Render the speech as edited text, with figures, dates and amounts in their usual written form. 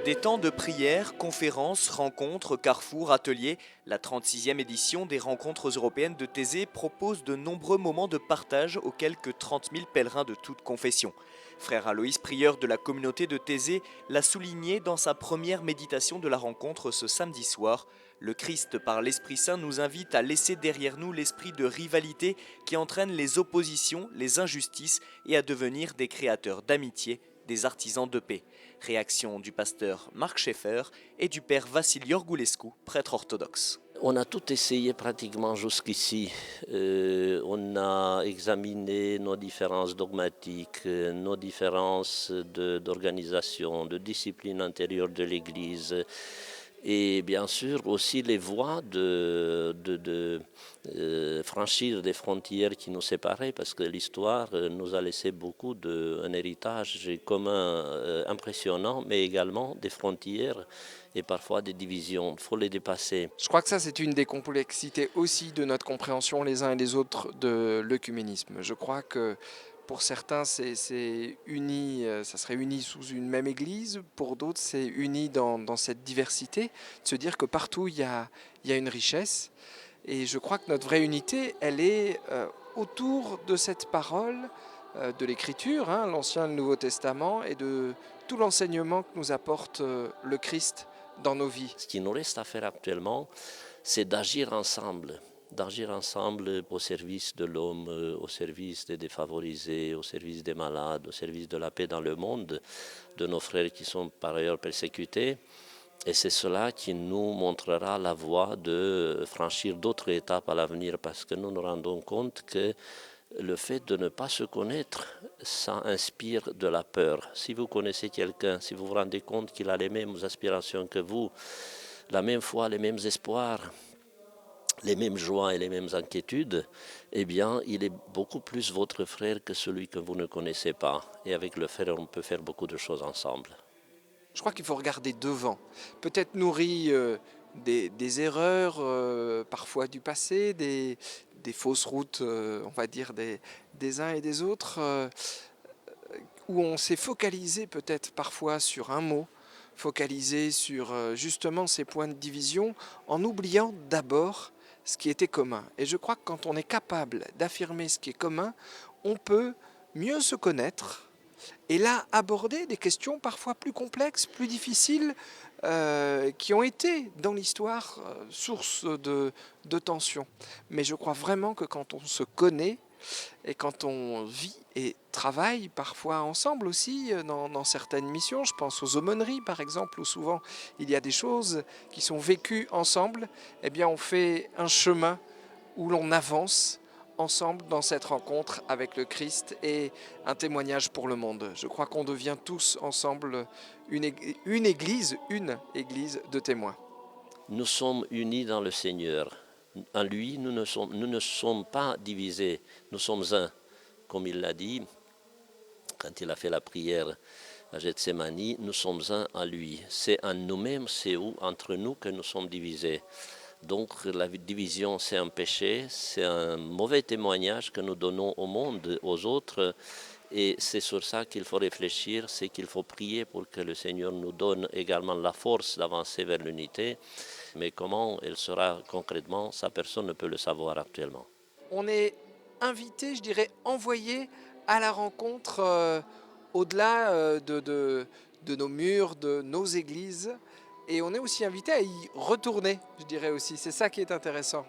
Des temps de prière, conférences, rencontres, carrefours, ateliers, la 36e édition des rencontres européennes de Thésée propose de nombreux moments de partage aux quelques 30 000 pèlerins de toutes confessions. Frère Aloïs, prieur de la communauté de Thésée, l'a souligné dans sa première méditation de la rencontre ce samedi soir. Le Christ, par l'Esprit Saint, nous invite à laisser derrière nous l'esprit de rivalité qui entraîne les oppositions, les injustices et à devenir des créateurs d'amitié, des artisans de paix. Réaction du pasteur Marc Schaeffer et du père Vassili Iorgulescu, prêtre orthodoxe. On a tout essayé pratiquement jusqu'ici. On a examiné nos différences dogmatiques, nos différences d'organisation, de discipline intérieure de l'Église. Et bien sûr aussi les voies de franchir des frontières qui nous séparaient, parce que l'histoire nous a laissé beaucoup un héritage commun impressionnant, mais également des frontières et parfois des divisions. Il faut les dépasser. Je crois que ça, c'est une des complexités aussi de notre compréhension les uns et les autres de l'œcuménisme. Je crois que pour certains, c'est uni, ça serait uni sous une même église. Pour d'autres, c'est uni dans cette diversité. De se dire que partout, il y a une richesse. Et je crois que notre vraie unité, elle est autour de cette parole de l'Écriture, hein, l'Ancien et le Nouveau Testament, et de tout l'enseignement que nous apporte le Christ dans nos vies. Ce qui nous reste à faire actuellement, c'est d'agir ensemble au service de l'homme, au service des défavorisés, au service des malades, au service de la paix dans le monde, de nos frères qui sont par ailleurs persécutés. Et c'est cela qui nous montrera la voie de franchir d'autres étapes à l'avenir, parce que nous nous rendons compte que le fait de ne pas se connaître, ça inspire de la peur. Si vous connaissez quelqu'un, si vous vous rendez compte qu'il a les mêmes aspirations que vous, la même foi, les mêmes espoirs, les mêmes joies et les mêmes inquiétudes, eh bien, il est beaucoup plus votre frère que celui que vous ne connaissez pas. Et avec le frère, on peut faire beaucoup de choses ensemble. Je crois qu'il faut regarder devant, peut-être nourri des erreurs, parfois du passé, des fausses routes, on va dire, des uns et des autres, où on s'est focalisé peut-être parfois sur un mot, focalisé sur justement ces points de division, en oubliant d'abord ce qui était commun. Et je crois que quand on est capable d'affirmer ce qui est commun, on peut mieux se connaître, et là aborder des questions parfois plus complexes, plus difficiles, qui ont été dans l'histoire source de tensions. Mais je crois vraiment que quand on se connaît, et quand on vit et travaille parfois ensemble aussi dans certaines missions, je pense aux aumôneries par exemple, où souvent il y a des choses qui sont vécues ensemble, eh bien on fait un chemin où l'on avance ensemble dans cette rencontre avec le Christ et un témoignage pour le monde. Je crois qu'on devient tous ensemble une église de témoins. Nous sommes unis dans le Seigneur. En lui, nous ne sommes pas divisés, nous sommes un. Comme il l'a dit, quand il a fait la prière à Gethsémani, nous sommes un en lui. C'est en nous-mêmes, c'est entre nous que nous sommes divisés. Donc la division, c'est un péché, c'est un mauvais témoignage que nous donnons au monde, aux autres. Et c'est sur ça qu'il faut réfléchir, c'est qu'il faut prier pour que le Seigneur nous donne également la force d'avancer vers l'unité. Mais comment elle sera concrètement, ça personne ne peut le savoir actuellement. On est invité, je dirais envoyé à la rencontre au-delà de nos murs, de nos églises. Et on est aussi invité à y retourner, je dirais aussi. C'est ça qui est intéressant.